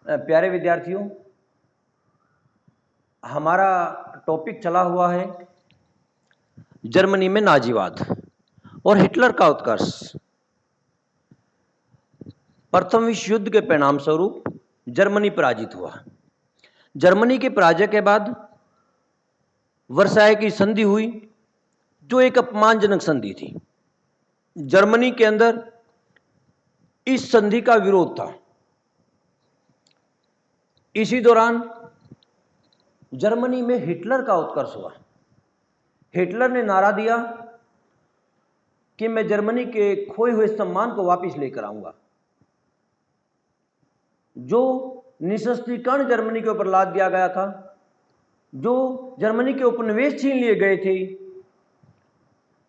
प्यारे विद्यार्थियों, हमारा टॉपिक चला हुआ है जर्मनी में नाजीवाद और हिटलर का उत्कर्ष। प्रथम विश्व युद्ध के परिणाम स्वरूप जर्मनी पराजित हुआ। जर्मनी के पराजय के बाद वर्साय की संधि हुई, जो एक अपमानजनक संधि थी। जर्मनी के अंदर इस संधि का विरोध था। इसी दौरान जर्मनी में हिटलर का उत्कर्ष हुआ। हिटलर ने नारा दिया कि मैं जर्मनी के खोए हुए सम्मान को वापस लेकर आऊंगा। जो निशस्त्रीकरण जर्मनी के ऊपर लाद दिया गया था, जो जर्मनी के उपनिवेश छीन लिए गए थे,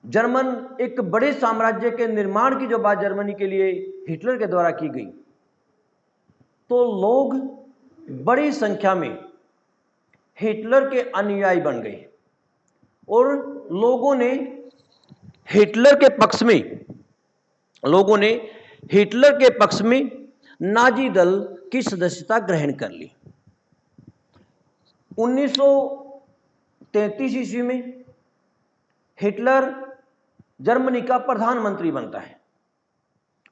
जर्मन एक बड़े साम्राज्य के निर्माण की जो बात जर्मनी के लिए हिटलर के द्वारा की गई, तो लोग बड़ी संख्या में हिटलर के अनुयायी बन गए और लोगों ने हिटलर के पक्ष में नाजी दल की सदस्यता ग्रहण कर ली। 1933 ईस्वी में हिटलर जर्मनी का प्रधानमंत्री बनता है।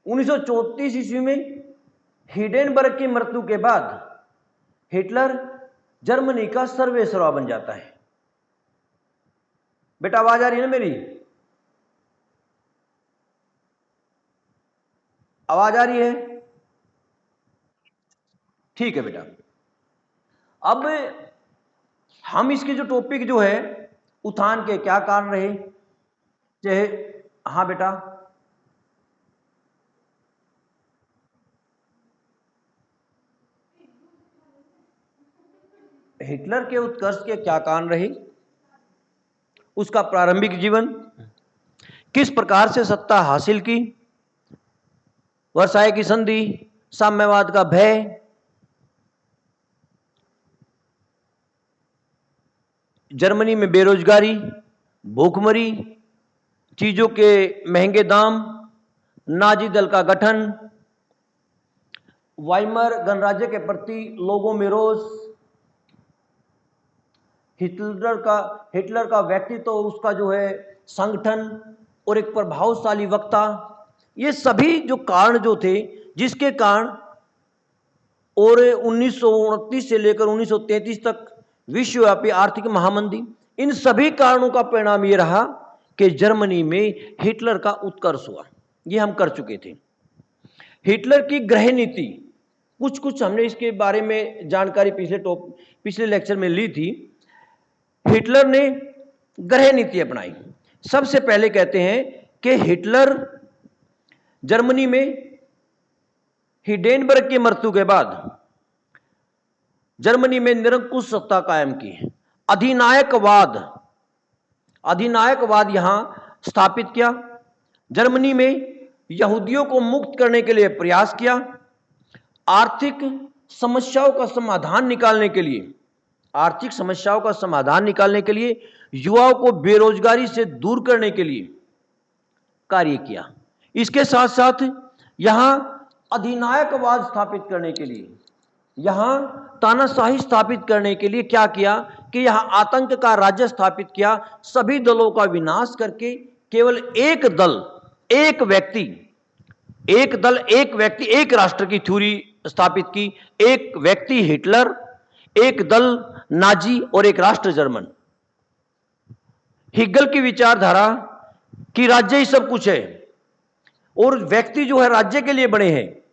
1934 ईस्वी में हिडेनबर्ग की मृत्यु के बाद हिटलर जर्मनी का सर्वेसर्वा बन जाता है। बेटा आवाज आ रही है ना मेरी? आवाज आ रही है? ठीक है बेटा। अब हम इसके जो टॉपिक जो है उत्थान के क्या कारण रहे, चाहे हाँ बेटा हिटलर के उत्कर्ष के क्या कारण रहे, उसका प्रारंभिक जीवन, किस प्रकार से सत्ता हासिल की, वर्साय की संधि, साम्यवाद का भय, जर्मनी में बेरोजगारी, भूखमरी, चीजों के महंगे दाम, नाजी दल का गठन, वाइमर गणराज्य के प्रति लोगों में रोष, हिटलर का व्यक्तित्व, उसका जो है संगठन और एक प्रभावशाली वक्ता, ये सभी जो कारण जो थे जिसके कारण और 1929 से लेकर 1933 तक विश्वव्यापी आर्थिक महामंदी, इन सभी कारणों का परिणाम ये रहा कि जर्मनी में हिटलर का उत्कर्ष हुआ। ये हम कर चुके थे। हिटलर की गृह नीति, कुछ हमने इसके बारे में जानकारी पिछले लेक्चर में ली थी। हिटलर ने गृह नीति अपनाई। सबसे पहले कहते हैं कि हिटलर जर्मनी में हिडेनबर्ग की मृत्यु के बाद जर्मनी में निरंकुश सत्ता कायम की। अधिनायकवाद यहां स्थापित किया। जर्मनी में यहूदियों को मुक्त करने के लिए प्रयास किया। आर्थिक समस्याओं का समाधान निकालने के लिए युवाओं को बेरोजगारी से दूर करने के लिए कार्य किया। इसके साथ साथ यहां अधिनायकवाद स्थापित करने के लिए, यहां तानाशाही स्थापित करने के लिए क्या किया कि यहां आतंक का राज्य स्थापित किया। सभी दलों का विनाश करके केवल एक व्यक्ति, एक राष्ट्र की थ्योरी स्थापित की। एक व्यक्ति हिटलर, एक दल नाजी और एक राष्ट्र जर्मन। हिगल की विचारधारा कि राज्य ही सब कुछ है और व्यक्ति जो है राज्य के लिए बने हैं,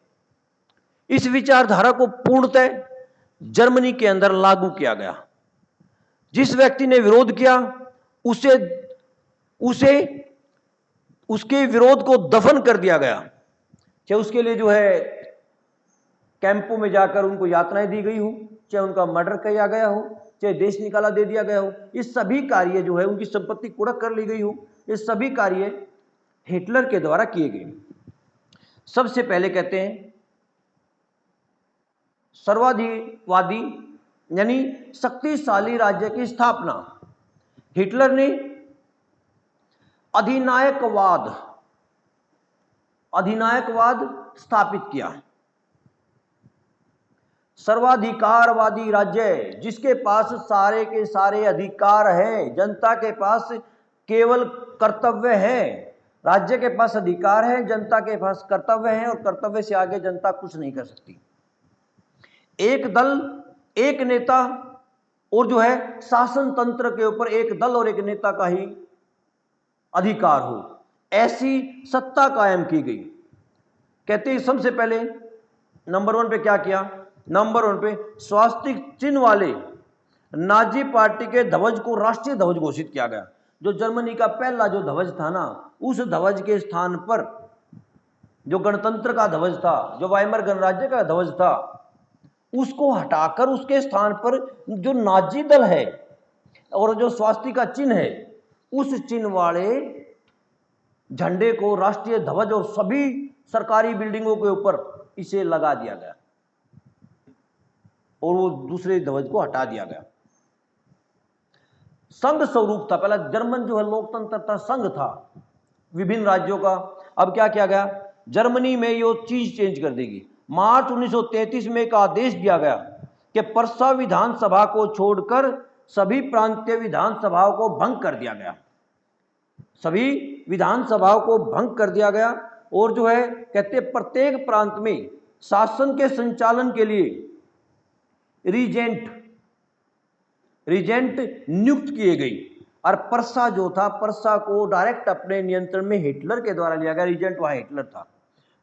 इस विचारधारा को पूर्णतः जर्मनी के अंदर लागू किया गया। जिस व्यक्ति ने विरोध किया उसके विरोध को दफन कर दिया गया, चाहे उसके लिए जो है कैंपों में जाकर उनको यातनाएं दी गई हो, चाहे उनका मर्डर किया गया हो, चाहे देश निकाला दे दिया गया हो। ये सभी कार्य जो है, उनकी संपत्ति कुड़क कर ली गई हो, ये सभी कार्य हिटलर के द्वारा किए गए। सबसे पहले कहते हैं सर्वाधिवादी यानी शक्तिशाली राज्य की स्थापना। हिटलर ने अधिनायकवाद स्थापित किया। सर्वाधिकारवादी राज्य है, जिसके पास सारे के सारे अधिकार हैं, जनता के पास केवल कर्तव्य है। राज्य के पास अधिकार है, जनता के पास कर्तव्य है, और कर्तव्य से आगे जनता कुछ नहीं कर सकती। एक दल, एक नेता, और जो है शासन तंत्र के ऊपर एक दल और एक नेता का ही अधिकार हो, ऐसी सत्ता कायम की गई। कहते हैं सबसे पहले नंबर 1 पे क्या किया? नंबर 1 पे स्वास्तिक चिन्ह वाले नाजी पार्टी के ध्वज को राष्ट्रीय ध्वज घोषित किया गया। जो जर्मनी का पहला जो ध्वज था ना, उस ध्वज के स्थान पर जो गणतंत्र का ध्वज था, जो वाइमर गणराज्य का ध्वज था, उसको हटाकर उसके स्थान पर जो नाजी दल है और जो स्वास्तिका चिन्ह है, उस चिन्ह वाले झंडे को राष्ट्रीय ध्वज और सभी सरकारी बिल्डिंगों के ऊपर इसे लगा दिया गया और वो दूसरे ध्वज को हटा दिया गया। संघ स्वरूप था पहला, जर्मन जो है लोकतंत्र था, संघ था विभिन्न राज्यों का। अब क्या किया गया? जर्मनी में ये चीज चेंज कर देगी। मार्च 1933 में एक आदेश दिया गया कि पर्सा विधानसभा को छोड़कर सभी प्रांतीय विधानसभाओं को भंग कर दिया गया। सभी विधानसभाओं को भंग कर दिया गया और जो है कहते प्रत्येक प्रांत में शासन के संचालन के लिए रीजेंट नियुक्त किए गई। और पर्सा जो था, पर्सा को डायरेक्ट अपने नियंत्रण में हिटलर के द्वारा लिया गया। रीजेंट वहां हिटलर था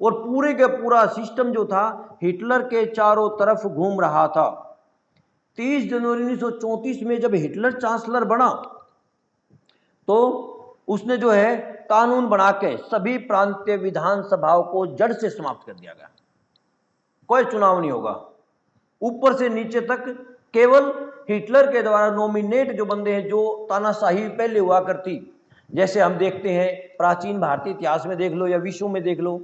और पूरे का पूरा सिस्टम जो था हिटलर के चारों तरफ घूम रहा था। 30 जनवरी 1934 में जब हिटलर चांसलर बना तो उसने जो है कानून बना के सभी प्रांतीय विधानसभाओं को जड़ से समाप्त कर दिया गया। कोई चुनाव नहीं होगा, ऊपर से नीचे तक केवल हिटलर के द्वारा नॉमिनेट जो बंदे हैं, जो तानाशाही पहले हुआ करती, जैसे हम देखते हैं प्राचीन भारतीय इतिहास में देख लो या विश्व में देख लो,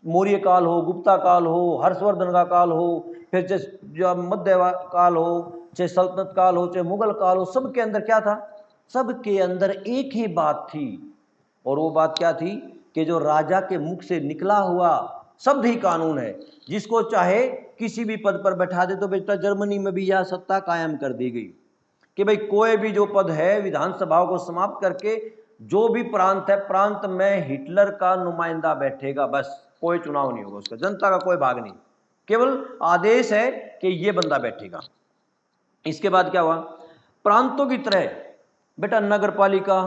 मौर्य काल हो, गुप्ता काल हो, हर्षवर्धन का काल हो, फिर चाहे मध्य काल हो, चाहे सल्तनत काल हो, चाहे मुगल काल हो, सबके अंदर क्या था? सबके अंदर एक ही बात थी, और वो बात क्या थी कि जो राजा के मुख से निकला हुआ शब्द ही कानून है। जिसको चाहे किसी भी पद पर बैठा दे। तो बेटा जर्मनी में भी यह सत्ता कायम कर दी गई कि भाई कोई भी जो पद है विधानसभाओं को समाप्त करके जो भी प्रांत है, प्रांत में हिटलर का नुमाइंदा बैठेगा, बस कोई चुनाव नहीं होगा उसका, जनता का कोई भाग नहीं, केवल आदेश है कि ये बंदा बैठेगा। इसके बाद क्या हुआ? प्रांतों की तरह बेटा नगर पालिका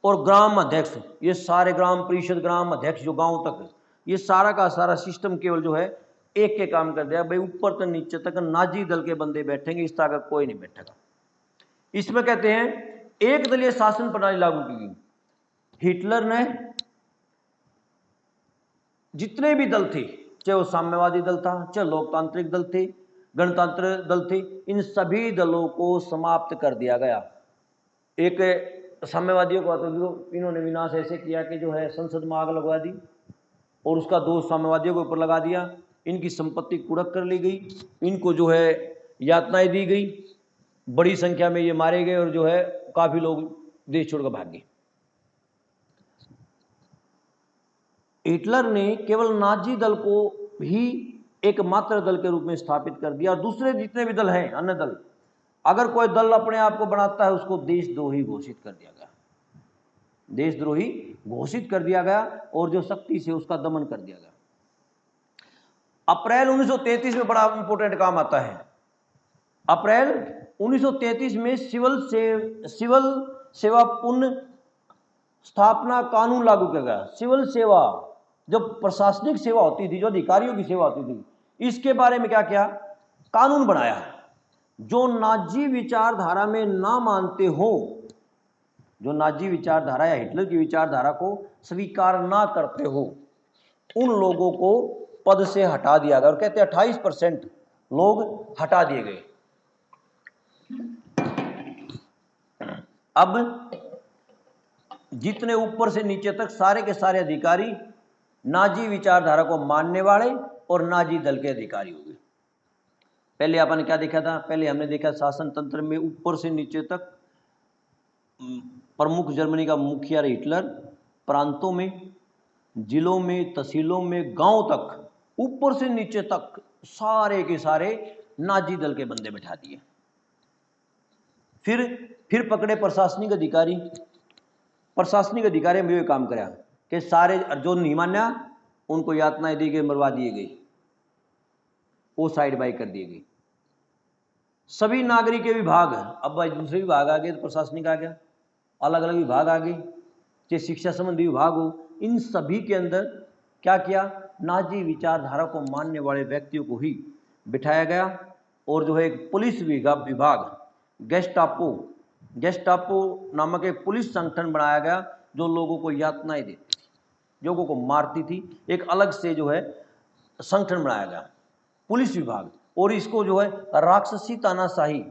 और ग्राम अध्यक्ष, ये सारे ग्राम परिषद, ग्राम अध्यक्ष जो गांव तक, ये सारा का सारा सिस्टम केवल जो है एक के काम कर दिया। भाई ऊपर से नीचे तक नाजी दल के बंदे बैठेंगे, इस तरह का कोई नहीं बैठेगा। इसमें कहते हैं एक दलीय शासन प्रणाली लागू की गई। हिटलर ने जितने भी दल थे, चाहे वो साम्यवादी दल था, चाहे लोकतांत्रिक दल थे, गणतंत्र दल थे, इन सभी दलों को समाप्त कर दिया गया। एक साम्यवादियों को तो इन्होंने विनाश ऐसे किया कि जो है संसद में आग लगवा दी और उसका दोष साम्यवादियों के ऊपर लगा दिया। इनकी संपत्ति कुड़क कर ली गई, इनको जो है यातनाएं दी गई, बड़ी संख्या में ये मारे गए और जो है काफी लोग देश छोड़कर भाग गए। हिटलर ने केवल नाजी दल को ही एकमात्र दल के रूप में स्थापित कर दिया और दूसरे जितने भी दल हैं, अन्य दल, अगर कोई दल अपने आप को बनाता है उसको देशद्रोही घोषित कर दिया गया, देशद्रोही घोषित कर दिया गया और जो सख्ती से उसका दमन कर दिया गया। अप्रैल 1933 में बड़ा इंपॉर्टेंट काम आता है। अप्रैल 1933 में सिविल सेवा पुनः स्थापना कानून लागू किया गया। सिविल सेवा जो प्रशासनिक सेवा होती थी, जो अधिकारियों की सेवा होती थी, इसके बारे में क्या किया? कानून बनाया। जो नाजी विचारधारा में ना मानते हो, जो नाजी विचारधारा या हिटलर की विचारधारा को स्वीकार ना करते हो, उन लोगों को पद से हटा दिया गया। और कहते हैं 28% लोग हटा दिए गए। अब जितने ऊपर से नीचे तक सारे के सारे अधिकारी नाजी विचारधारा को मानने वाले और नाजी दल के अधिकारी हो गए। पहले अपन ने क्या देखा था? पहले हमने देखा शासन तंत्र में ऊपर से नीचे तक प्रमुख जर्मनी का मुखिया हिटलर, प्रांतों में, जिलों में, तहसीलों में, गांव तक, ऊपर से नीचे तक सारे के सारे नाजी दल के बंदे बिठा दिए। फिर पकड़े प्रशासनिक अधिकारी। प्रशासनिक अधिकारी में भी काम करा कि सारे जो नहीं मान्या उनको यातनाएं दी गई, मरवा दिए गई, वो साइड बाई कर दिए गई। सभी नागरिक के विभाग, अब भाई दूसरे विभाग आ गए, तो प्रशासनिक आ गया, अलग अलग विभाग आ गए, चाहे शिक्षा संबंधी विभाग हो, इन सभी के अंदर क्या किया, नाजी विचारधारा को मानने वाले व्यक्तियों को ही बिठाया गया। और जो है एक पुलिस विभाग गेस्टापो नामक एक पुलिस संगठन बनाया गया, जो लोगों को यातनाएं देती थी, लोगों को मारती थी। एक अलग से जो है संगठन बनाया गया, पुलिस विभाग, और इसको जो है राक्षसी तानाशाही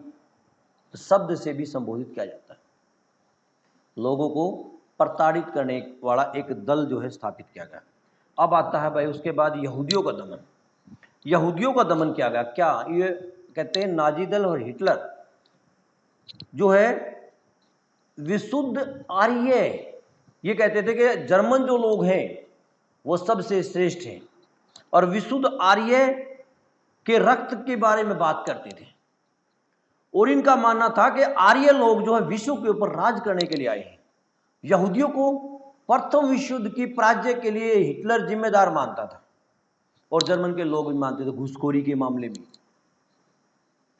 शब्द से भी संबोधित किया जाता है। लोगों को प्रताड़ित करने वाला एक दल जो है स्थापित किया गया। अब आता है भाई उसके बाद यहूदियों का दमन। यहूदियों का दमन किया गया। क्या ये कहते हैं, नाजी दल और हिटलर जो है विशुद्ध आर्य, ये कहते थे कि जर्मन जो लोग हैं वो सबसे श्रेष्ठ हैं, और विशुद्ध आर्य के रक्त के बारे में बात करते थे। और इनका मानना था कि आर्य लोग जो है विश्व के ऊपर राज करने के लिए आए हैं। यहूदियों को प्रथम विश्व युद्ध की पराजय के लिए हिटलर जिम्मेदार मानता था, और जर्मन के लोग भी मानते थे। घूसखोरी के मामले में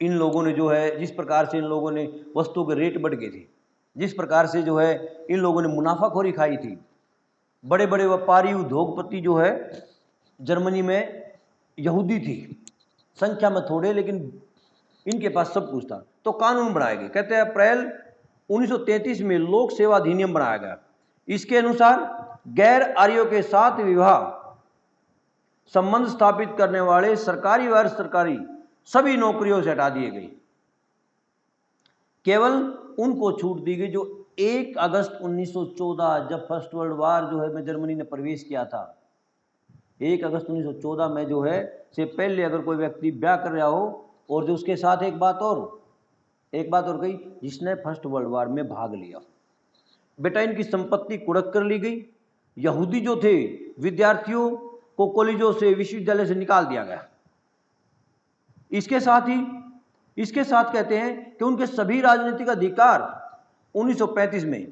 इन लोगों ने जो है, जिस प्रकार से इन लोगों ने वस्तुओं के रेट बढ़ गए थे, जिस प्रकार से जो है इन लोगों ने मुनाफाखोरी खाई थी, बड़े बड़े व्यापारी उद्योगपति जो है जर्मनी में यहूदी थी, संख्या में थोड़े, लेकिन इनके पास सब कुछ था। तो कानून बनाए गए। कहते हैं अप्रैल 1933 में लोक सेवा अधिनियम बनाया गया। इसके अनुसार गैर आर्यों के साथ विवाह संबंध स्थापित करने वाले सरकारी व गैर सरकारी सभी नौकरियों से हटा दिए गए। केवल उनको छूट दी गई जो 1 अगस्त 1914, जब फर्स्ट वर्ल्ड वार जो है में जर्मनी ने प्रवेश किया था, 1 अगस्त 1914 में जो है से पहले अगर कोई व्यक्ति ब्याह कर रहा हो, और जो उसके साथ एक बात और गई, जिसने फर्स्ट वर्ल्ड वार में भाग लिया, बेटा इनकी संपत्ति कुड़क कर ली गई। यहूदी जो थे विद्यार्थियों को कॉलेजों से, विश्वविद्यालय से निकाल दिया गया। इसके साथ कहते हैं कि उनके सभी राजनीतिक अधिकार 1935 में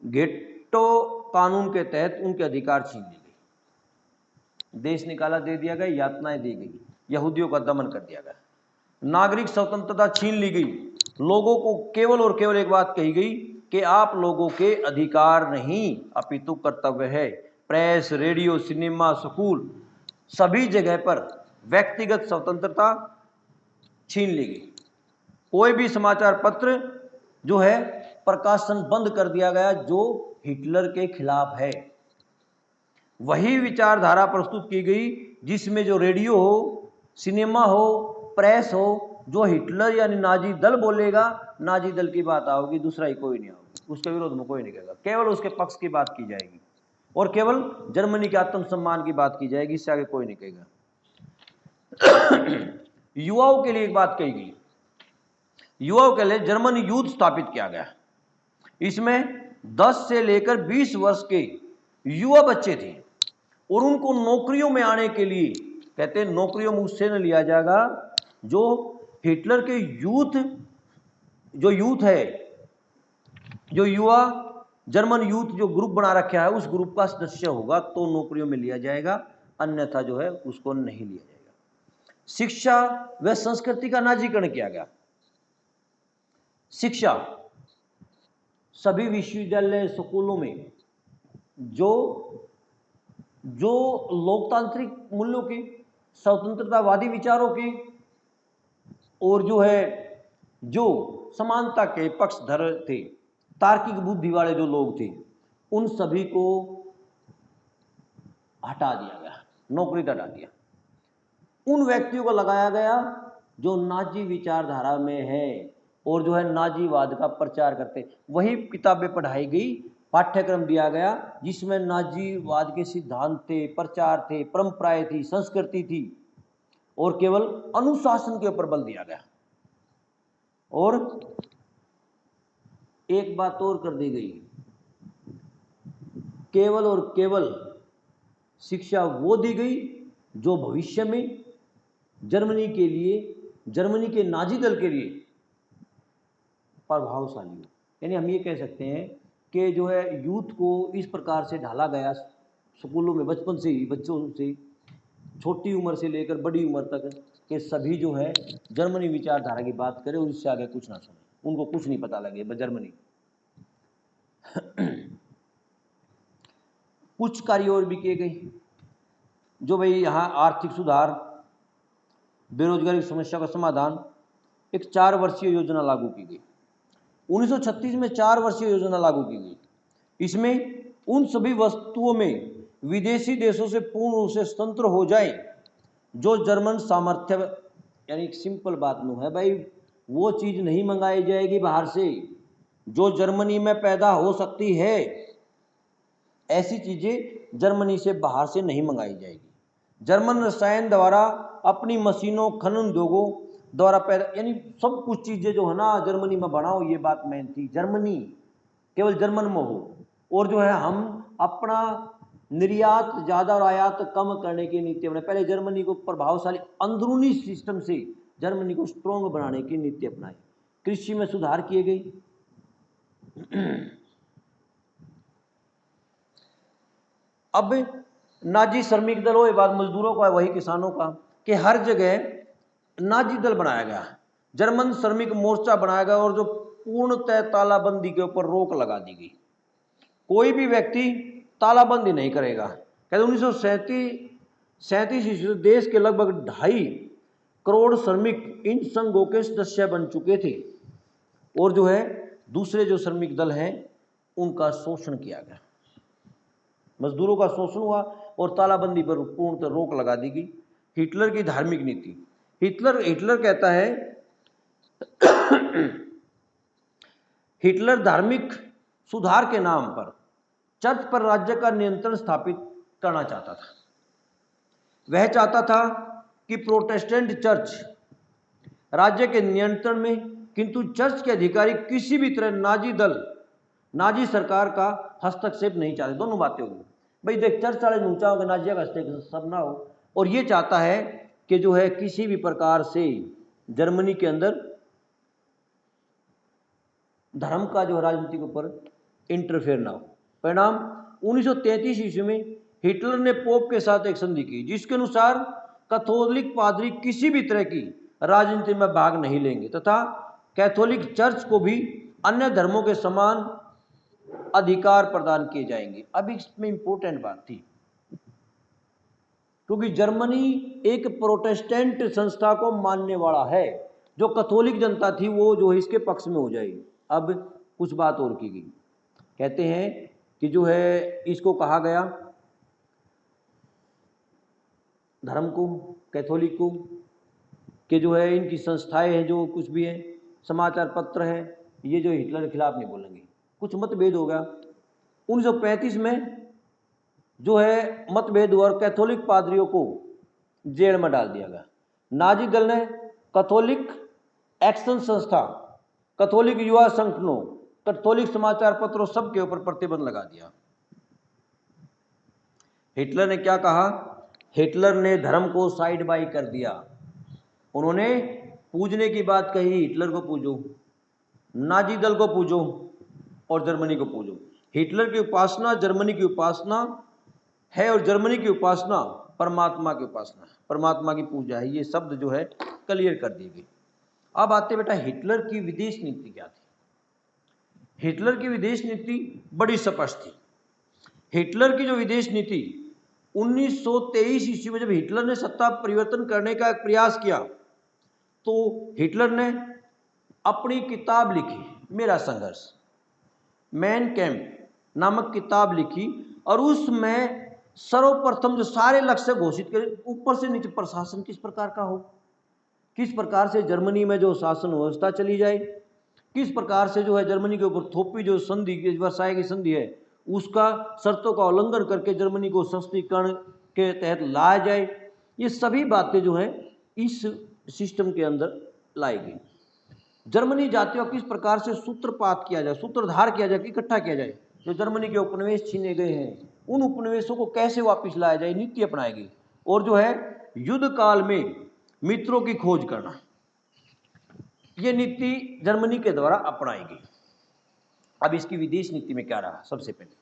गेटो कानून के तहत उनके अधिकार छीन लिए गए। देश निकाला दे दिया गया, यातनाएं दी गई, यहूदियों का दमन कर दिया गया, नागरिक स्वतंत्रता छीन ली गई। लोगों को केवल और केवल एक बात कही गई कि आप लोगों के अधिकार नहीं अपितु कर्तव्य है। प्रेस, रेडियो, सिनेमा, स्कूल, सभी जगह पर व्यक्तिगत स्वतंत्रता छीन ली गई। कोई भी समाचार पत्र जो है प्रकाशन बंद कर दिया गया जो हिटलर के खिलाफ है। वही विचारधारा प्रस्तुत की गई जिसमें जो रेडियो हो, सिनेमा हो, प्रेस हो, जो हिटलर यानी नाजी दल बोलेगा, नाजी दल की बात आओगी, दूसरा ही कोई नहीं आओगी, उसके विरोध में कोई नहीं कहेगा, केवल उसके पक्ष की बात की जाएगी, और केवल जर्मनी के आत्मसम्मान की बात की जाएगी, इससे आगे कोई नहीं कहेगा। युवाओं के लिए एक बात कही गई, युवाओं के लिए जर्मन यूथ स्थापित किया गया। इसमें 10 से लेकर 20 वर्ष के युवा बच्चे थे, और उनको नौकरियों में आने के लिए कहते हैं नौकरियों में उससे न लिया जाएगा जो हिटलर के यूथ है, जो युवा जर्मन यूथ जो ग्रुप बना रखा है उस ग्रुप का सदस्य होगा तो नौकरियों में लिया जाएगा, अन्यथा जो है उसको नहीं लिया जाएगा। शिक्षा व संस्कृति का नाजीकरण किया गया। शिक्षा सभी विश्वविद्यालय, स्कूलों में जो लोकतांत्रिक मूल्यों के, स्वतंत्रतावादी विचारों के, और जो है जो समानता के पक्षधर थे, तार्किक बुद्धि वाले जो लोग थे, उन सभी को हटा दिया गया, नौकरी हटा दिया। उन व्यक्तियों को लगाया गया जो नाजी विचारधारा में है और जो है नाजीवाद का प्रचार करते। वही किताबें पढ़ाई गई, पाठ्यक्रम दिया गया जिसमें नाजीवाद के सिद्धांत थे, प्रचार थे, परंपराएं थी, संस्कृति थी, और केवल अनुशासन के ऊपर बल दिया गया। और एक बात और कर दी गई, केवल और केवल शिक्षा वो दी गई जो भविष्य में जर्मनी के लिए जर्मनी के नाजी दल के लिए प्रभावशाली हो। यानी हम ये कह सकते हैं कि जो है यूथ को इस प्रकार से ढाला गया स्कूलों में बचपन से ही, बच्चों से छोटी उम्र से लेकर बड़ी उम्र तक के सभी जो है जर्मनी विचारधारा की बात करें और इससे आगे कुछ ना सुने, उनको कुछ नहीं पता लगे जर्मनी। कुछ कार्य और भी किए गए जो भाई यहाँ आर्थिक सुधार, बेरोजगारी की समस्या का समाधान, एक 4 वर्षीय योजना लागू की गई। 1936 में 4 वर्षीय योजना लागू की गई। इसमें उन सभी वस्तुओं में विदेशी देशों से पूर्ण रूप से स्वतंत्र हो जाए जो जर्मन सामर्थ्य, यानी एक सिंपल बात नो है भाई, वो चीज़ नहीं मंगाई जाएगी बाहर से जो जर्मनी में पैदा हो सकती है, ऐसी चीज़ें जर्मनी से बाहर से नहीं मंगाई जाएगी। जर्मन रसायन द्वारा अपनी मशीनों, खनन उद्योगों द्वारा पैदा, यानी सब कुछ चीज़ें जो है ना जर्मनी में बनाओ, ये बात मेन थी। जर्मनी केवल जर्मन में हो, और जो है हम अपना निर्यात ज़्यादा और आयात कम करने की नीति अपनाए। पहले जर्मनी को प्रभावशाली अंदरूनी सिस्टम से जर्मनी को स्ट्रॉन्ग बनाने की नीति अपनाई। कृषि में सुधार किए गए। अब नाजी श्रमिक दल, वो बात मजदूरों का, वही किसानों का, कि हर जगह नाजी दल बनाया गया, जर्मन श्रमिक मोर्चा बनाया गया और जो पूर्णतः तालाबंदी के ऊपर रोक लगा दी गई। कोई भी व्यक्ति तालाबंदी नहीं करेगा। कहते 1937 ईस्वी देश के लगभग 2.5 करोड़ श्रमिक इन संघों के सदस्य बन चुके थे और जो है दूसरे जो श्रमिक दल हैं उनका शोषण किया गया, मजदूरों का शोषण हुआ और तालाबंदी पर पूर्णतः रोक लगा दी गई। हिटलर की धार्मिक नीति, हिटलर कहता है हिटलर धार्मिक सुधार के नाम पर चर्च पर राज्य का नियंत्रण स्थापित करना चाहता था। वह चाहता था कि प्रोटेस्टेंट चर्च राज्य के नियंत्रण में, किंतु चर्च के अधिकारी किसी भी तरह नाजी सरकार का हस्तक्षेप नहीं चाहते। दोनों बातें होगी भाई, देख चर्च वाले ऊंचा होगा, नाजिया का हस्तक्षेप ना हो, और ये चाहता है कि जो है किसी भी प्रकार से जर्मनी के अंदर धर्म का जो राजनीति के ऊपर इंटरफेयर ना हो। परिणाम 1933 ईस्वी में हिटलर ने पोप के साथ एक संधि की जिसके अनुसार कैथोलिक पादरी किसी भी तरह की राजनीति में भाग नहीं लेंगे तथा कैथोलिक चर्च को भी अन्य धर्मों के समान अधिकार प्रदान किए जाएंगे। अब इसमें इंपॉर्टेंट बात थी, क्योंकि जर्मनी एक प्रोटेस्टेंट संस्था को मानने वाला है, जो कैथोलिक जनता थी वो जो है इसके पक्ष में हो जाएगी। अब कुछ बात और की गई, कहते हैं कि जो है इसको कहा गया धर्म को, कैथोलिक को, कि जो है इनकी संस्थाएं हैं, जो कुछ भी है, समाचार पत्र है, ये जो हिटलर के खिलाफ नहीं बोलेंगे। कुछ मतभेद हो गया 1935 में, जो है मतभेद हुआ और कैथोलिक पादरियों को जेल में डाल दिया गया। नाजी दल ने कैथोलिक एक्शन संस्था, कैथोलिक युवा संगठनों, कैथोलिक समाचार पत्रों सब के ऊपर प्रतिबंध लगा दिया। हिटलर ने क्या कहा? हिटलर ने धर्म को साइड बाई कर दिया। उन्होंने पूजने की बात कही, हिटलर को पूजो, नाजी दल को पूजो और जर्मनी को पूजो। हिटलर की उपासना जर्मनी की उपासना है और जर्मनी की उपासना परमात्मा की उपासना है, परमात्मा की पूजा है। ये शब्द जो है क्लियर कर दी गई। अब आते बेटा हिटलर की विदेश नीति क्या थी। हिटलर की विदेश नीति बड़ी स्पष्ट थी। हिटलर की जो विदेश नीति 1923 ईस्वी में जब हिटलर ने सत्ता परिवर्तन करने का एक प्रयास किया तो हिटलर ने अपनी किताब लिखी, मेरा संघर्ष, मैन कैंप नामक किताब लिखी और उसमें सर्वप्रथम जो सारे लक्ष्य घोषित करे, ऊपर से नीचे प्रशासन किस प्रकार का हो, किस प्रकार से जर्मनी में जो शासन व्यवस्था चली जाए, किस प्रकार से जो है जर्मनी के ऊपर थोपी जो संधि, वर्साई की संधि है, उसका शर्तों का उल्लंघन करके जर्मनी को सशक्तिकरण के तहत लाया जाए। ये सभी बातें जो है इस सिस्टम के अंदर लाई गई। जर्मनी जातियों किस प्रकार से सूत्रपात किया जाए, सूत्रधार किया जाए, इकट्ठा किया जाए, जो जर्मनी के उपनिवेश छीने गए हैं उन उपनिवेशों को कैसे वापस लाया जाए, नीति अपनाएगी। और जो है युद्ध काल में मित्रों की खोज करना, ये नीति जर्मनी के द्वारा अपनाई गई। अब इसकी विदेश नीति में क्या रहा? सबसे पहले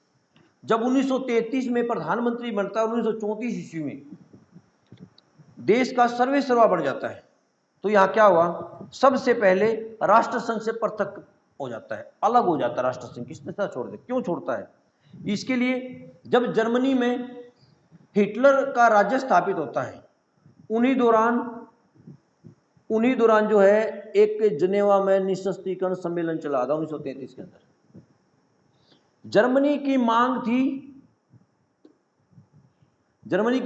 जब 1933 में प्रधानमंत्री बनता है, 1934 ईस्वी में देश का सर्वेसर्वा बन जाता है, तो यहाँ क्या हुआ? सबसे पहले राष्ट्रसंघ से पृथक हो जाता है, अलग हो जाता है राष्ट्रसंघ। किसने सा छोड़ दे? क्यों छोड़ता है? इसके लिए जब जर्मनी में हिटलर का राज्य स्थापित होता है, उन्हीं दौरान जो है एक जिनेवा में निःशस्त्रीकरण सम्मेलन चला था 1933 के अंदर। जर्मनी की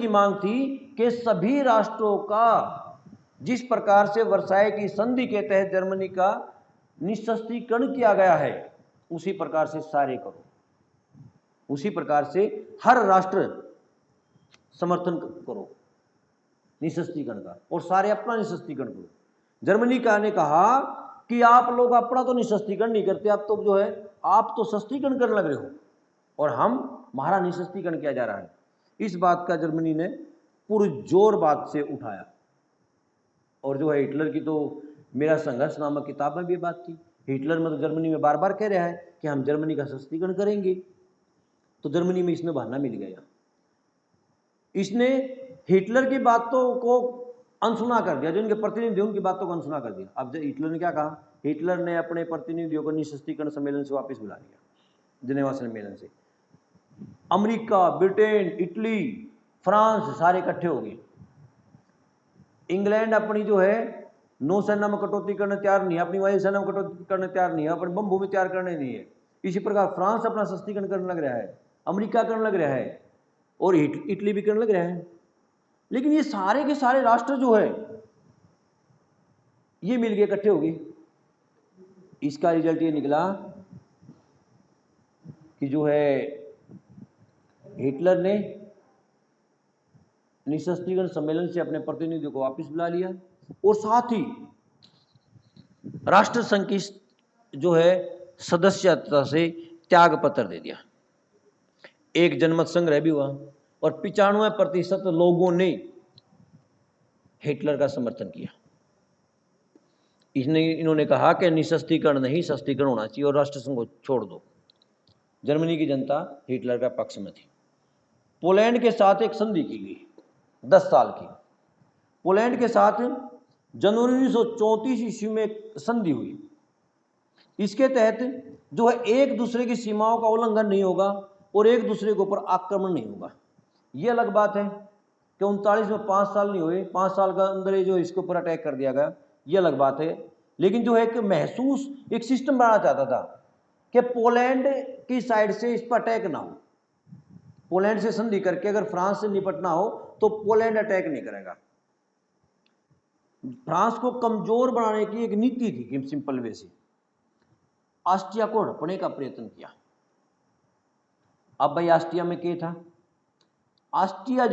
मांग थी कि सभी राष्ट्रों का, जिस प्रकार से वर्साई की संधि के तहत जर्मनी का निःशस्त्रीकरण किया गया है, उसी प्रकार से सारे करो, उसी प्रकार से हर राष्ट्र समर्थन करो निःशस्त्रीकरण का, और सारे अपना निःशस्त्रीकरण करो। जर्मनी का ने कहा कि आप लोग अपना तो निःशस्त्रीकरण नहीं करते, आप तो जो है आप तो शस्त्रीकरण करने लग रहे हो, और हमारा निःशस्त्रीकरण किया जा रहा है। इस बात का जर्मनी ने पुरजोर बात से उठाया, और जो है हिटलर की तो मेरा संघर्ष नामक किताब में भी बात थी। हिटलर में तो जर्मनी में बार बार कह रहा है कि हम जर्मनी का शस्त्रीकरण करेंगे, तो जर्मनी में इसमें बहाना मिल गया। इसने हिटलर की बातों को अनसुना कर दिया, जो इनके प्रतिनिधि उनकी बातों को अनसुना कर दिया। अब हिटलर ने क्या कहा? हिटलर ने अपने प्रतिनिधियों को निःशस्त्रीकरण सम्मेलन से वापस बुला लिया, जिनेवा सम्मेलन से। अमेरिका, ब्रिटेन, इटली, फ्रांस सारे इकट्ठे हो गए। इंग्लैंड अपनी जो है नौसेना में कटौती करने तैयार नहीं है, अपनी वायुसेना में कटौती करने तैयार नहीं है, अपनी बम भूमि तैयार करने नहीं है। इसी प्रकार फ्रांस अपना शस्त्रीकरण करने लग रहा है, अमेरिका करने लग रहा है, और इटली भी करने लग रहा है। लेकिन ये सारे के सारे राष्ट्र जो है ये मिल गए, इकट्ठे हो गए। इसका रिजल्ट ये निकला कि जो है हिटलर ने निःशस्त्रीकरण सम्मेलन से अपने प्रतिनिधियों को वापस बुला लिया, और साथ ही राष्ट्रसंघ की जो है सदस्यता से त्याग पत्र दे दिया। एक जनमत संग्रह भी हुआ, और 95% लोगों ने हिटलर का समर्थन किया। इन्होंने कहा कि निःशस्त्रीकरण नहीं, शस्त्रीकरण होना चाहिए, और राष्ट्रसंघ को छोड़ दो। जर्मनी की जनता हिटलर का पक्ष में थी। पोलैंड के साथ एक संधि की गई 10 साल की। पोलैंड के साथ जनवरी 1934 ईस्वी में संधि हुई। इसके तहत जो है एक दूसरे की सीमाओं का उल्लंघन नहीं होगा, और एक दूसरे के ऊपर आक्रमण नहीं होगा। ये अलग बात है कि 39 में 5 साल नहीं हुए, 5 साल का अंदर ही जो इसके ऊपर अटैक कर दिया गया, ये अलग बात है। लेकिन जो है एक सिस्टम बनाना चाहता था कि पोलैंड की साइड से इस पर अटैक ना हो। पोलैंड से संधि करके अगर फ्रांस से निपटना हो तो पोलैंड अटैक नहीं करेगा। फ्रांस को कमजोर बनाने की एक नीति थी कि सिंपल वे से ऑस्ट्रिया को हड़पने का प्रयत्न किया। अब भाई ऑस्ट्रिया में क्या था? ऑस्ट्रिया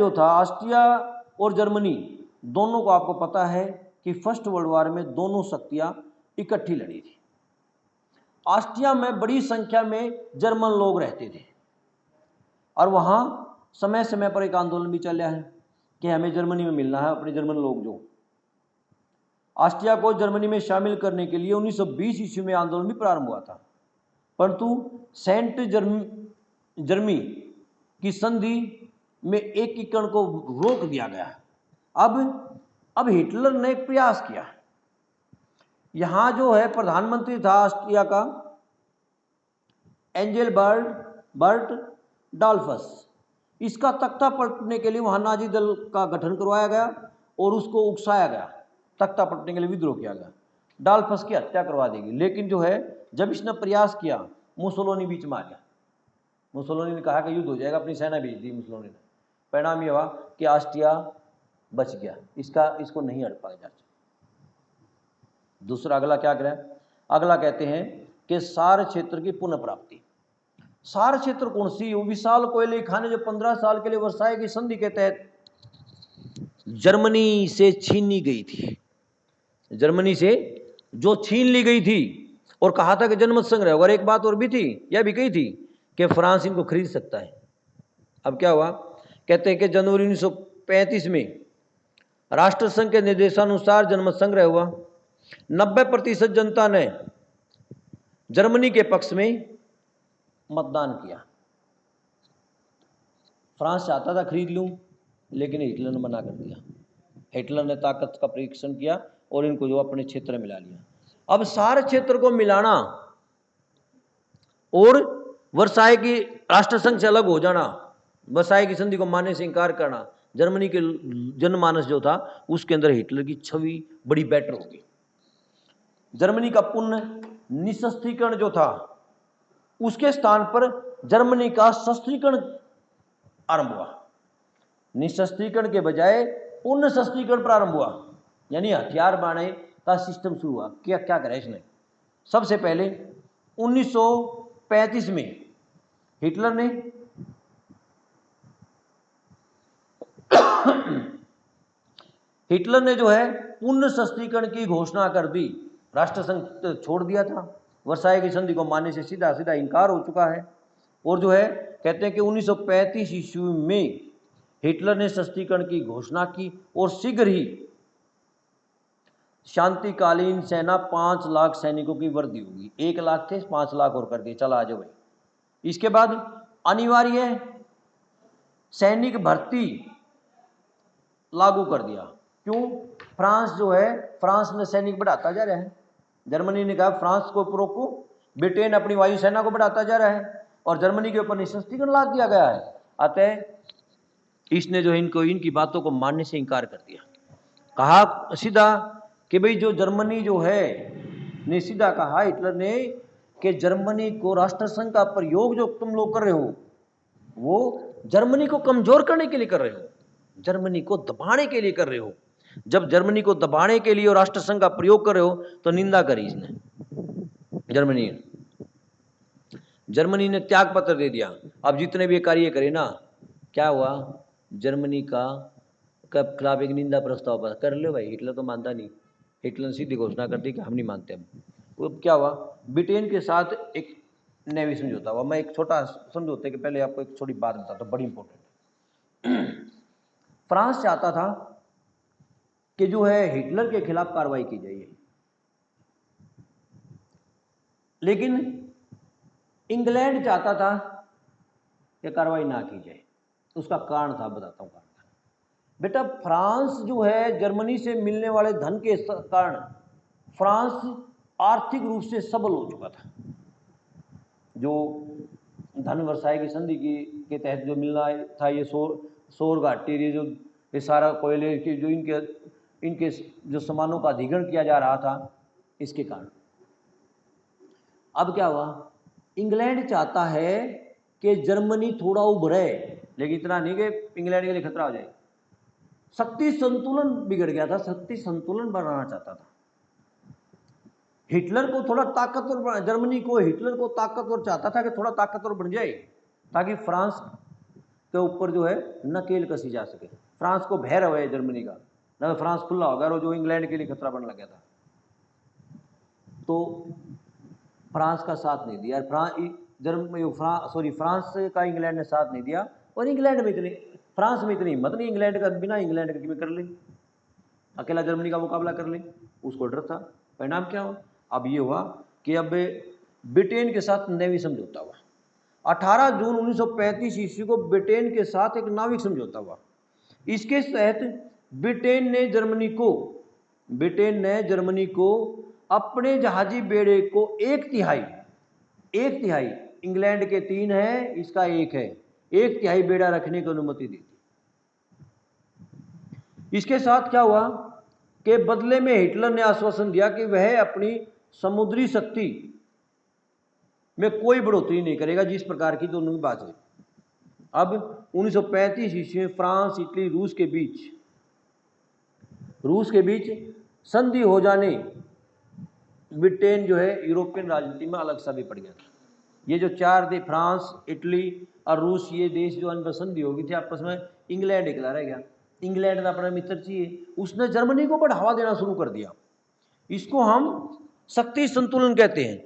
और जर्मनी दोनों को आपको पता है कि फर्स्ट वर्ल्ड वॉर में दोनों शक्तियां इकट्ठी लड़ी थी। ऑस्ट्रिया में बड़ी संख्या में जर्मन लोग रहते थे, और वहां समय समय पर एक आंदोलन भी चल रहा है कि हमें जर्मनी में मिलना है अपने जर्मन लोग। जो ऑस्ट्रिया को जर्मनी में शामिल करने के लिए 1920 ईस्वी में आंदोलन भी प्रारंभ हुआ था, परंतु सेंट जर्मी की संधि में एकीकरण को रोक दिया गया। अब हिटलर ने एक प्रयास किया। यहां जो है प्रधानमंत्री था ऑस्ट्रिया का एंजेलबर्ट डॉल्फस। इसका तख्ता पलटने के लिए वहां नाजी दल का गठन करवाया गया और उसको उकसाया गया, तख्ता पलटने के लिए विद्रोह किया गया। डॉल्फस की हत्या करवा देगी। लेकिन जो है जब इसने प्रयास किया, मुसोलिनी बीच में आ गया। मुसोलिनी ने कहा कि युद्ध हो जाएगा, अपनी सेना भेज दी मुसोलिनी ने। परिणाम यह हुआ कि ऑस्ट्रिया बच गया, इसको नहीं हड़ पाया। दूसरा अगला क्या करें? अगला कहते हैं कि सार क्षेत्र की पुनः प्राप्ति। सार क्षेत्र कौन सी? वो विशाल कोयले खाने जो 15 साल के लिए वर्साई की संधि के तहत जर्मनी से छीनी गई थी। जर्मनी से जो छीन ली गई थी, और कहा था कि जनमत संग्रह। और एक बात और भी थी, यह भी कही थी कि फ्रांस इनको खरीद सकता है। अब क्या हुआ? कहते हैं कि जनवरी 1935 में राष्ट्रसंघ के निर्देशानुसार जनमत संग्रह हुआ। 90% जनता ने जर्मनी के पक्ष में मतदान किया। फ्रांस चाहता था खरीद लूं, लेकिन हिटलर ने मना कर दिया। हिटलर ने ताकत का परीक्षण किया और इनको जो अपने क्षेत्र में मिला लिया। अब सारे क्षेत्र को मिलाना और वर्साई की राष्ट्रसंघ से अलग हो जाना, वर्साई की संधि को मानने से इंकार करना, जर्मनी के जनमानस जो था उसके अंदर हिटलर की छवि बड़ी बेटर होगी। जर्मनी का पूर्ण निशस्त्रीकरण जो था उसके स्थान पर जर्मनी का शस्त्रीकरण आरंभ हुआ। निशस्त्रीकरण के बजाय पूर्ण शस्त्रीकरण प्रारंभ हुआ, यानी हथियार बनाने का सिस्टम शुरू हुआ। क्या क्या करा इसने? सबसे पहले 1935 में हिटलर ने जो है पूर्ण शस्त्रीकरण की घोषणा कर दी। राष्ट्रसंघ छोड़ दिया था, वर्साई की संधि को मानने से सीधा सीधा इनकार हो चुका है। और जो है कहते हैं कि 1935 ईस्वी में हिटलर ने शस्त्रीकरण की घोषणा की और शीघ्र ही शांतिकालीन सेना 5 लाख सैनिकों की वृद्धि होगी। 1 लाख थे, 5 लाख और कर दिए, चला आ जाओ भाई। इसके बाद अनिवार्य सैनिक भर्ती लागू कर दिया। क्यों? फ्रांस जो है, फ्रांस में सैनिक बढ़ाता जा रहा है। जर्मनी ने कहा फ्रांस को रोको, ब्रिटेन अपनी वायुसेना को बढ़ाता जा रहा है और जर्मनी के ऊपर निशस्त्रीकरण लाद दिया गया है। अतः इसने जो इनकी बातों को मानने से इनकार कर दिया। कहा सीधा कि भाई जो जर्मनी जो है ने सीधा कहा हिटलर ने कि जर्मनी को राष्ट्रसंघ का प्रयोग जो तुम लोग कर रहे हो वो जर्मनी को कमजोर करने के लिए कर रहे हो, जर्मनी को दबाने के लिए कर रहे हो। जब जर्मनी को दबाने के लिए और राष्ट्रसंघ का प्रयोग कर रहे हो तो निंदा करी इसने। जर्मनी ने त्याग पत्र दे दिया। अब जितने भी कार्य करे ना, क्या हुआ? जर्मनी का खिलाफ एक निंदा प्रस्ताव पर कर लो भाई, हिटलर तो मानता नहीं। हिटलर ने सीधी घोषणा कर दी कि हम नहीं मानते। अब क्या हुआ? ब्रिटेन के साथ एक नेवी समझौता हुआ। मैं एक छोटा समझौते के पहले आपको एक छोटी बात बताता हूँ, बड़ी इंपॉर्टेंट। फ्रांस चाहता था कि जो है हिटलर के खिलाफ कार्रवाई की जाए, लेकिन इंग्लैंड चाहता था कि कार्रवाई ना की जाए। उसका कारण था, बताता हूँ कारण। बेटा फ्रांस जो है जर्मनी से मिलने वाले धन के कारण फ्रांस आर्थिक रूप से सबल हो चुका था। जो धन वर्साई की संधि के तहत जो मिलना था, ये सौर घाटी, ये सारा कोयले के जो इनके जो सामानों का अधिग्रहण किया जा रहा था, इसके कारण। अब क्या हुआ? इंग्लैंड चाहता है कि जर्मनी थोड़ा उभरे, लेकिन इतना नहीं कि इंग्लैंड के लिए खतरा हो जाए। शक्ति संतुलन बिगड़ गया था, शक्ति संतुलन बनाना चाहता था। हिटलर को थोड़ा ताकतवर, जर्मनी को हिटलर को ताकतवर चाहता था कि थोड़ा ताकतवर बन जाए ताकि फ्रांस के ऊपर जो है नकेल कसी जा सके, फ्रांस को भय रहे जर्मनी का, ना तो फ्रांस खुला होगा और जो इंग्लैंड के लिए खतरा बनने लग गया था। तो फ्रांस का साथ नहीं दिया, फ्रांस का इंग्लैंड ने साथ नहीं दिया। और इंग्लैंड में इतनी, फ्रांस में इतनी हिम्मत नहीं इंग्लैंड का, बिना इंग्लैंड के कर ले, अकेला जर्मनी का मुकाबला कर ले, उसको डर था। परिणाम क्या हुआ? अब ये हुआ कि अब ब्रिटेन के साथ नेवी समझौता हुआ। 18 जून 1935 ईस्वी को ब्रिटेन के साथ एक नाविक समझौता हुआ। इसके तहत ब्रिटेन ने जर्मनी को अपने जहाजी बेड़े को एक तिहाई इंग्लैंड के 3 है, इसका 1 है, 1/3 बेड़ा रखने की अनुमति दी थी। इसके साथ क्या हुआ कि बदले में हिटलर ने आश्वासन दिया कि वह अपनी समुद्री शक्ति में कोई बढ़ोतरी नहीं करेगा, जिस प्रकार की दोनों की बात है। अब 1935 ईस्वी में फ्रांस, इटली, रूस के बीच संधि हो जाने ब्रिटेन जो है यूरोपियन राजनीति में अलग सा भी पड़ गया था। ये जो 4 देश, फ्रांस, इटली और रूस, ये देश जो अनबर संधि हो गई थी आपस में, इंग्लैंड अकेला रह गया। इंग्लैंड ने अपना मित्र चाहिए, उसने जर्मनी को बढ़ावा देना शुरू कर दिया। इसको हम शक्ति संतुलन कहते हैं।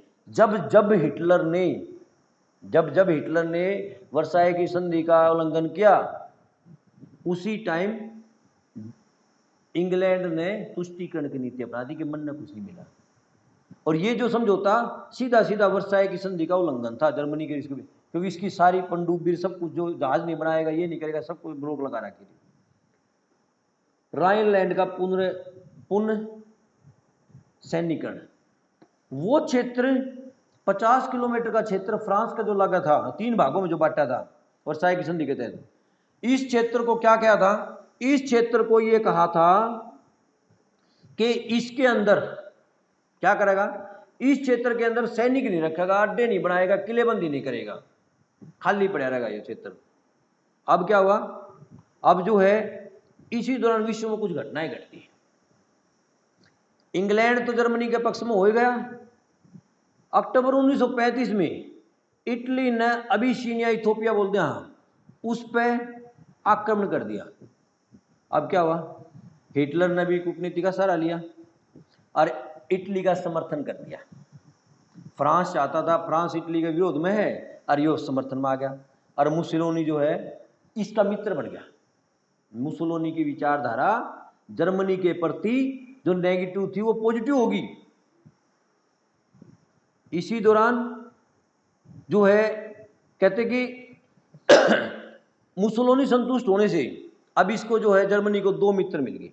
जब हिटलर ने वर्साई की संधि का उल्लंघन किया, उसी टाइम इंग्लैंड ने तुष्टीकरण की नीति अपना दी कि मन ने कुछ नहीं मिला। और ये जो समझौता सीधा सीधा वर्साई की संधि का उल्लंघन था जर्मनी के, क्योंकि इसकी सारी पनडुब्बी सब कुछ, जो जहाज नहीं बनाएगा, ये नहीं करेगा, सब कुछ रोक लगा रखी थी। राइनलैंड का पुनः सैनिकरण, वो क्षेत्र 50 किलोमीटर का क्षेत्र फ्रांस का जो लगा था, 3 भागों में जो बांटा था वर्साई की संधि के तहत, इस क्षेत्र को क्या किया था, इस क्षेत्र को ये कहा था कि इसके अंदर क्या करेगा, इस क्षेत्र के अंदर सैनिक नहीं रखेगा, अड्डे नहीं बनाएगा, किलेबंदी नहीं करेगा, खाली पड़ा रहेगा ये क्षेत्र। अब क्या हुआ, अब जो है इसी दौरान विश्व में कुछ घटनाएं घटती हैं। इंग्लैंड तो जर्मनी के पक्ष में हो ही गया। अक्टूबर 1935 में इटली ने अबिसिनिया, इथोपिया बोलते हैं, उस पर आक्रमण कर दिया। अब क्या हुआ, हिटलर ने भी कूटनीति का सहारा लिया और इटली का समर्थन कर दिया। फ्रांस चाहता था, फ्रांस इटली के विरोध में है, और ये समर्थन में आ गया, और मुसोलिनी जो है इसका मित्र बन गया। मुसोलिनी की विचारधारा जर्मनी के प्रति जो नेगेटिव थी वो पॉजिटिव होगी। इसी दौरान जो है कहते कि मुसोलिनी संतुष्ट होने से अब इसको जो है जर्मनी को 2 मित्र मिल गए,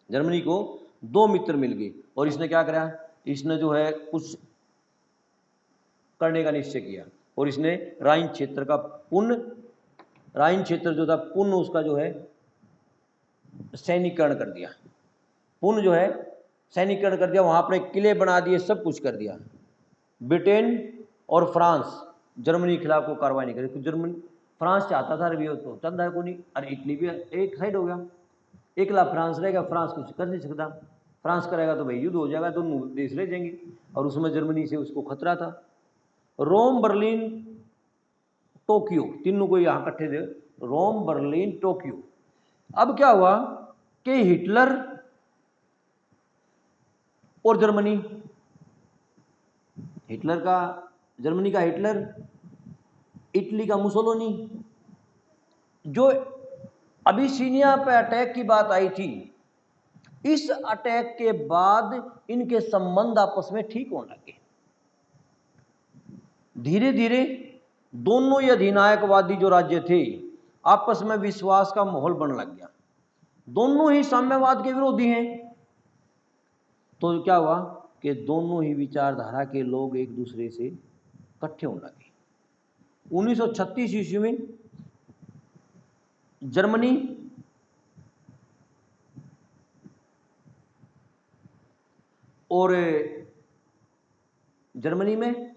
जर्मनी को 2 मित्र मिल गए, और इसने क्या करा, इसने जो है कुछ करने का निश्चय किया, और इसने राइन क्षेत्र का राइन क्षेत्र जो था पुनः उसका जो है सैनिकरण कर दिया, पुनः जो है सैनिकरण कर दिया, वहां पर किले बना दिए, सब कुछ कर दिया। ब्रिटेन और फ्रांस जर्मनी के खिलाफ कोई कार्रवाई नहीं करी, तो जर्मनी फ्रांस चाहता था अरबी तो चंदा को नहीं, और इटली भी एक साइड हो गया, एकला फ्रांस रहेगा, फ्रांस कुछ कर नहीं सकता, फ्रांस करेगा तो भाई युद्ध हो जाएगा, दोनों देश रह जाएंगे, और उसमें जर्मनी से उसको खतरा था। रोम, बर्लिन, टोक्यो, तीनों को यहाँ इकट्ठे थे, रोम, बर्लिन, टोक्यो। अब क्या हुआ कि हिटलर और जर्मनी, हिटलर का जर्मनी का हिटलर, इटली का मुसोलिनी, जो अबिसिनिया पे अटैक की बात आई थी, इस अटैक के बाद इनके संबंध आपस में ठीक होने लगे। धीरे धीरे दोनों ये अधिनायकवादी जो राज्य थे आपस में विश्वास का माहौल बनने लग गया, दोनों ही साम्यवाद के विरोधी हैं। तो क्या हुआ कि दोनों ही विचारधारा के लोग एक दूसरे से इकट्ठे होने लगे। 1936 ईस्वी में जर्मनी और जर्मनी में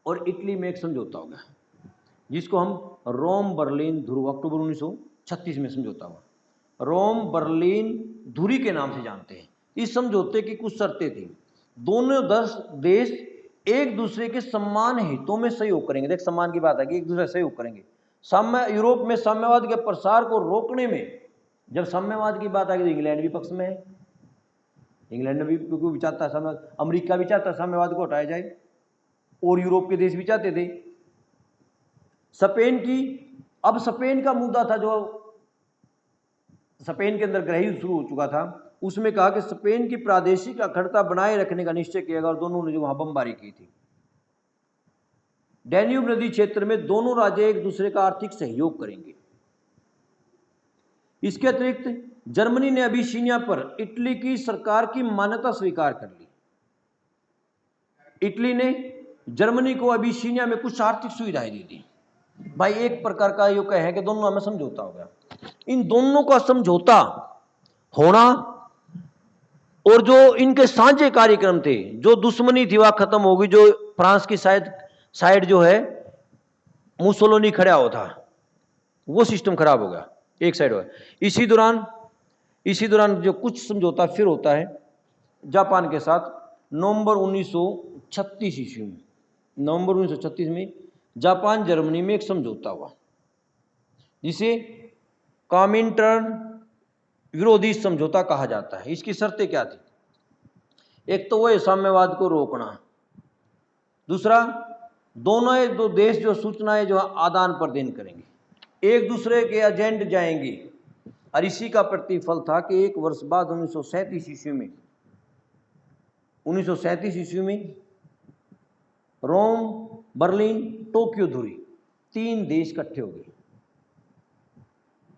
और इटली में एक समझौता हो गया, जिसको हम रोम बर्लिन ध्रुव, अक्टूबर 1936 में समझौता हुआ, रोम बर्लिन धुरी के नाम से जानते हैं। इस समझौते की कुछ शर्तें थी, दोनों देश एक दूसरे के सम्मान हितों में सहयोग करेंगे। देख, सम्मान की बात है कि एक दूसरे सहयोग करेंगे। यूरोप में साम्यवाद के प्रसार को रोकने में, जब साम्यवाद की बात आई तो इंग्लैंड भी पक्ष में है, इंग्लैंड ने भी क्योंकि चाहता है, अमेरिका भी चाहता साम्यवाद को हटाया जाए, और यूरोप के देश भी चाहते थे। स्पेन की, अब स्पेन का मुद्दा था, जो स्पेन के अंदर ग्रह शुरू हो चुका था, उसमें कहा कि स्पेन की प्रादेशिक अखंडता बनाए रखने का निश्चय किया गया, और दोनों ने जो वहां बमबारी की थी। डैन्यूब नदी क्षेत्र में दोनों राज्य एक दूसरे का आर्थिक सहयोग करेंगे। इसके अतिरिक्त जर्मनी ने अबिसिनिया पर इटली की सरकार की मान्यता स्वीकार कर ली। इटली ने जर्मनी को अबिसिनिया में कुछ आर्थिक सुविधाएं दी थी। भाई एक प्रकार का ये कहे कि दोनों में समझौता हो गया। इन दोनों का समझौता होना और जो इनके साझे कार्यक्रम थे, जो दुश्मनी थी वह खत्म हो गई, जो फ्रांस की साइड जो है मुसोलिनी खड़ा हो था, वो सिस्टम खराब हो गया, एक साइड हुआ। इसी दौरान जो कुछ समझौता फिर होता है जापान के साथ, नवंबर 1936 ईस्वी में, नवंबर 1936 में जापान जर्मनी में एक समझौता हुआ, जिसे कॉमिंटर्न विरोधी समझौता कहा जाता है। इसकी शर्तें क्या थी? एक तो वो साम्यवाद को रोकना, दूसरा दोनों एक दो देश जो सूचनाएं जो आदान प्रदान करेंगे, एक दूसरे के एजेंट जाएंगे, और इसी का प्रतिफल था कि एक वर्ष बाद 1937 ईस्वी में रोम, बर्लिन, टोक्यो धुरी, 3 देश इकट्ठे हो गए।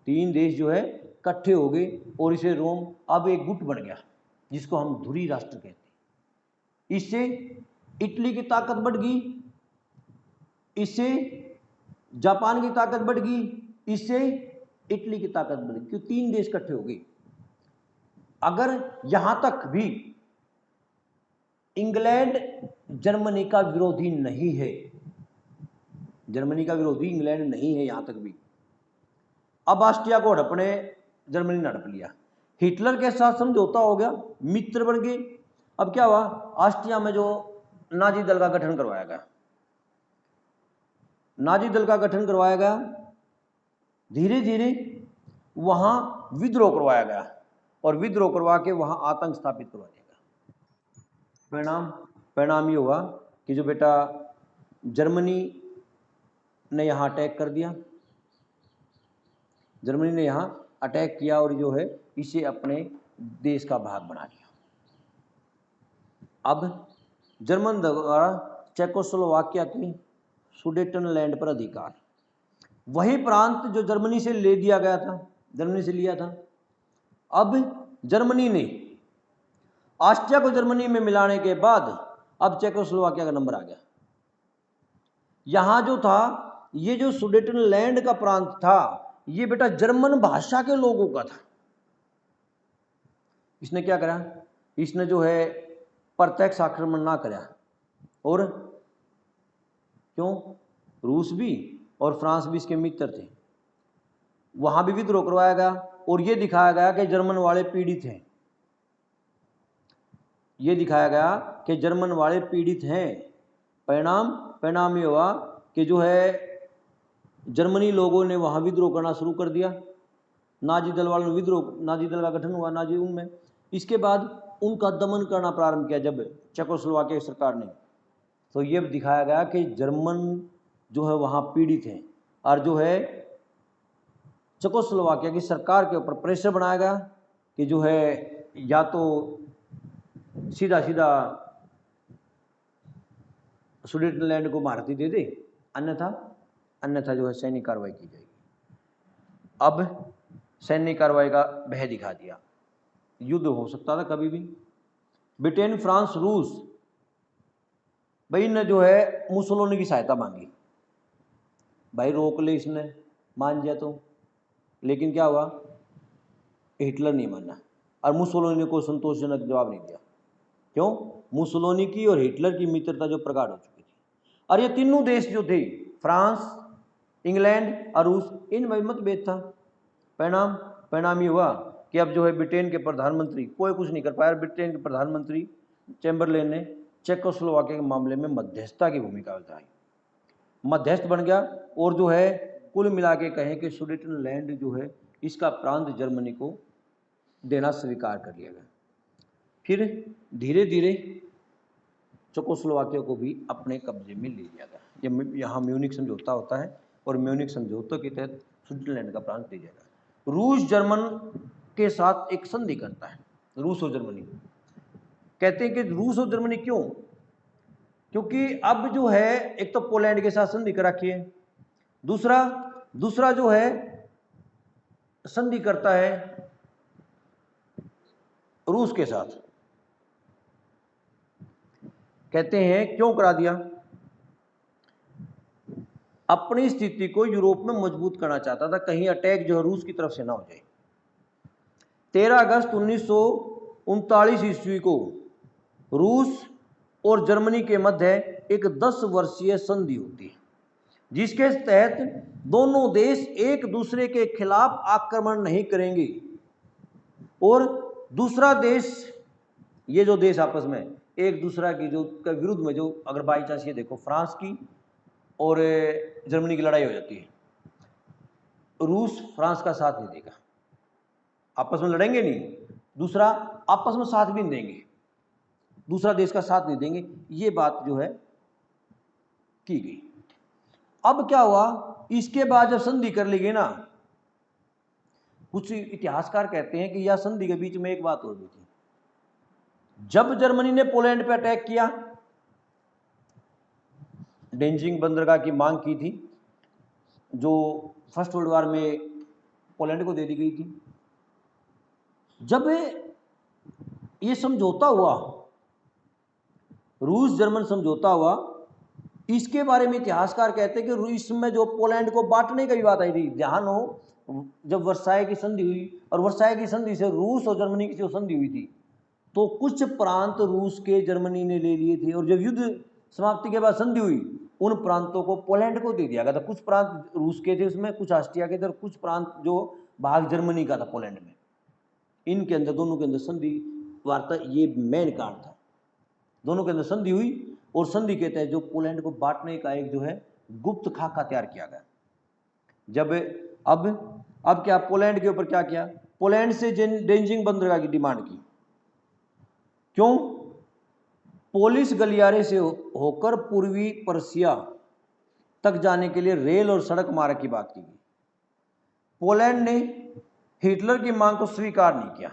3 देश जो है इकट्ठे हो गए और इसे रोम अब एक गुट बन गया जिसको हम धुरी राष्ट्र कहते हैं। इससे इटली की ताकत बढ़ गई, इससे जापान की ताकत बढ़ गई, इससे इटली की ताकत बढ़ गई, क्यों 3 देश इकट्ठे हो गए। अगर यहां तक भी इंग्लैंड जर्मनी का विरोधी नहीं है, जर्मनी का विरोधी इंग्लैंड नहीं है यहां तक भी। अब ऑस्ट्रिया को हड़प ने जर्मनी ने हड़प लिया, हिटलर के साथ समझौता हो गया, मित्र बन गए। अब क्या हुआ, ऑस्ट्रिया में जो नाजी दल का गठन करवाया गया, नाजी दल का गठन करवाया गया, धीरे धीरे वहां विद्रोह करवाया गया और विद्रोह करवा के वहां आतंक स्थापित करवा दिया गया। परिणाम ये हुआ कि जो बेटा जर्मनी ने यहां अटैक कर दिया, जर्मनी ने यहां अटैक किया और जो है इसे अपने देश का भाग बना लिया। अब जर्मन द्वारा चेकोस्लोवाकिया की सुडेटनलैंड पर अधिकार, वही प्रांत जो जर्मनी से ले दिया गया था, जर्मनी से लिया था। अब जर्मनी ने ऑस्ट्रिया को जर्मनी में मिलाने के बाद अब चेकोस्लोवाकिया का नंबर आ गया। यहां जो था, ये जो सुडेटनलैंड का प्रांत था, ये बेटा जर्मन भाषा के लोगों का था। इसने क्या करा, इसने जो है प्रत्यक्ष आक्रमण ना करा, और क्यों, रूस भी और फ्रांस भी इसके मित्र थे, वहां भी विद्रोह करवाया गया और यह दिखाया गया कि जर्मन वाले पीड़ित हैं, यह दिखाया गया कि जर्मन वाले पीड़ित हैं। परिणाम ये हुआ कि जो है जर्मनी लोगों ने वहां विद्रोह करना शुरू कर दिया, नाजी दल वालों ने विद्रोह, नाजी दल का गठन हुआ नाजी उनमें। इसके बाद उनका दमन करना प्रारंभ किया जब चेकोस्लोवाकिया सरकार ने, तो ये दिखाया गया कि जर्मन जो है वहाँ पीड़ित हैं, और जो है चेकोस्लोवाकिया की सरकार के ऊपर प्रेशर बनाया गया कि जो है या तो सीधा सीधा सुडेटनलैंड को भारती दे दे, अन्यथा जो है सैनिक कार्रवाई की जाएगी। अब सैनिक कार्रवाई का भय दिखा दिया, युद्ध हो सकता था कभी भी। ब्रिटेन, फ्रांस, रूस, भाई ने जो है मुसोलिनी की सहायता मांगी, भाई रोक ले, इसने मान दिया तो, लेकिन क्या हुआ, हिटलर नहीं माना और मुसोलिनी ने कोई संतोषजनक जवाब नहीं दिया। क्यों, मुसोलिनी की और हिटलर की मित्रता जो प्रगाढ़ हो चुकी थी, और ये तीनों देश जो थे, फ्रांस, इंग्लैंड और रूस, इनमें मतभेद था। परिणाम ये हुआ कि अब जो है ब्रिटेन के प्रधानमंत्री कोई कुछ नहीं कर पाया। ब्रिटेन के प्रधानमंत्री चैम्बरलेन ने चेकोस्लोवाकिया के मामले में मध्यस्थता की भूमिका निभाई, मध्यस्थ बन गया, और जो है कुल मिला के कहें कि सुडेटनलैंड जो है इसका प्रांत जर्मनी को देना स्वीकार कर लिया गया। फिर धीरे धीरे चेकोस्लोवाकिया को भी अपने कब्जे में ले लिया गया। यहाँ म्यूनिक समझौता होता है और म्यूनिक समझौते के तहत स्विट्जरलैंड का प्रांत दिया जाएगा। रूस जर्मन के साथ एक संधि करता है, रूस और जर्मनी। कहते हैं कि रूस और जर्मनी क्यों, क्योंकि अब जो है एक तो पोलैंड के साथ संधि कर रखी है, दूसरा जो है संधि करता है रूस के साथ। कहते हैं क्यों करा दिया, अपनी स्थिति को यूरोप में मजबूत करना चाहता था, कहीं अटैक जो है रूस की तरफ से ना हो जाए। 13 अगस्त 1939 ईस्वी को रूस और जर्मनी के मध्य एक 10 वर्षीय संधि होती है, जिसके तहत दोनों देश एक दूसरे के खिलाफ आक्रमण नहीं करेंगे, और दूसरा देश, ये जो देश आपस में एक दूसरा की जो के विरुद्ध में, जो अगर बाई चांस ये देखो फ्रांस की और जर्मनी की लड़ाई हो जाती है, रूस फ्रांस का साथ नहीं देगा, आपस में लड़ेंगे नहीं, दूसरा आपस में साथ भी नहीं देंगे, दूसरा देश का साथ नहीं देंगे, ये बात जो है की गई। अब क्या हुआ, इसके बाद जब संधि कर ली गई ना, कुछ इतिहासकार कहते हैं कि यह संधि के बीच में एक बात हो गई थी। जब जर्मनी ने पोलैंड पर अटैक किया, डेंजिंग बंदरगाह की मांग की थी जो फर्स्ट वर्ल्ड वॉर में पोलैंड को दे दी गई थी। जब ये समझौता हुआ, रूस जर्मन समझौता हुआ, इसके बारे में इतिहासकार कहते हैं कि इसमें जो पोलैंड को बांटने की बात आई थी। ध्यान हो, जब वर्साय की संधि हुई और वर्साय की संधि से रूस और जर्मनी की जो संधि हुई थी, तो कुछ प्रांत रूस के जर्मनी ने ले लिए थे, और जब युद्ध समाप्ति के बाद संधि हुई, उन प्रांतों को पोलैंड को दे दिया गया था। कुछ प्रांत रूस के थे, उसमें कुछ ऑस्ट्रिया के थे, और कुछ प्रांत जो भाग जर्मनी का था पोलैंड में। इनके अंदर, दोनों के अंदर संधि वार्ता, ये मेन कारण था। दोनों के अंदर संधि हुई, और संधि के तहत जो पोलैंड को बांटने का एक जो है गुप्त खाका तैयार किया गया। जब अब क्या, पोलैंड के ऊपर क्या किया, पोलैंड से डेंजिंग बंदरगाह की डिमांड की। क्यों? पोलिश गलियारे से होकर पूर्वी पर्शिया तक जाने के लिए रेल और सड़क मार्ग की बात की गई। पोलैंड ने हिटलर की मांग को स्वीकार नहीं किया।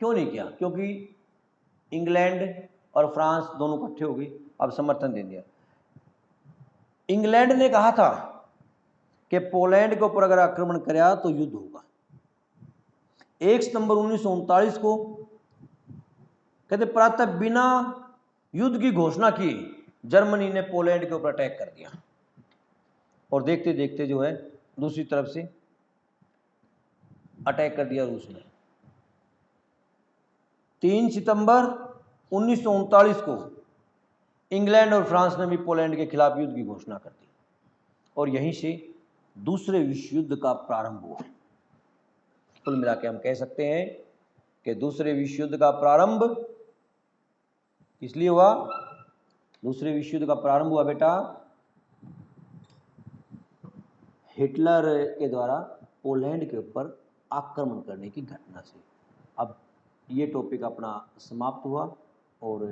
क्यों नहीं किया? क्योंकि इंग्लैंड और फ्रांस दोनों इकट्ठे हो गए, अब समर्थन दे दिया। इंग्लैंड ने कहा था कि पोलैंड के ऊपर अगर आक्रमण किया तो युद्ध होगा। 1 सितंबर 1939 को कहते प्रातः बिना युद्ध की घोषणा किए जर्मनी ने पोलैंड के ऊपर अटैक कर दिया, और देखते देखते जो है दूसरी तरफ से अटैक कर दिया रूस ने। 3 सितंबर 1939 को इंग्लैंड और फ्रांस ने भी पोलैंड के खिलाफ युद्ध की घोषणा कर दी, और यहीं से दूसरे विश्व युद्ध का प्रारंभ हुआ। कुल मिला के हम कह सकते हैं कि दूसरे विश्व युद्ध का प्रारंभ इसलिए हुआ, दूसरे विश्व युद्ध का प्रारंभ हुआ बेटा हिटलर के द्वारा पोलैंड के ऊपर आक्रमण करने की घटना से। अब ये टॉपिक अपना समाप्त हुआ, और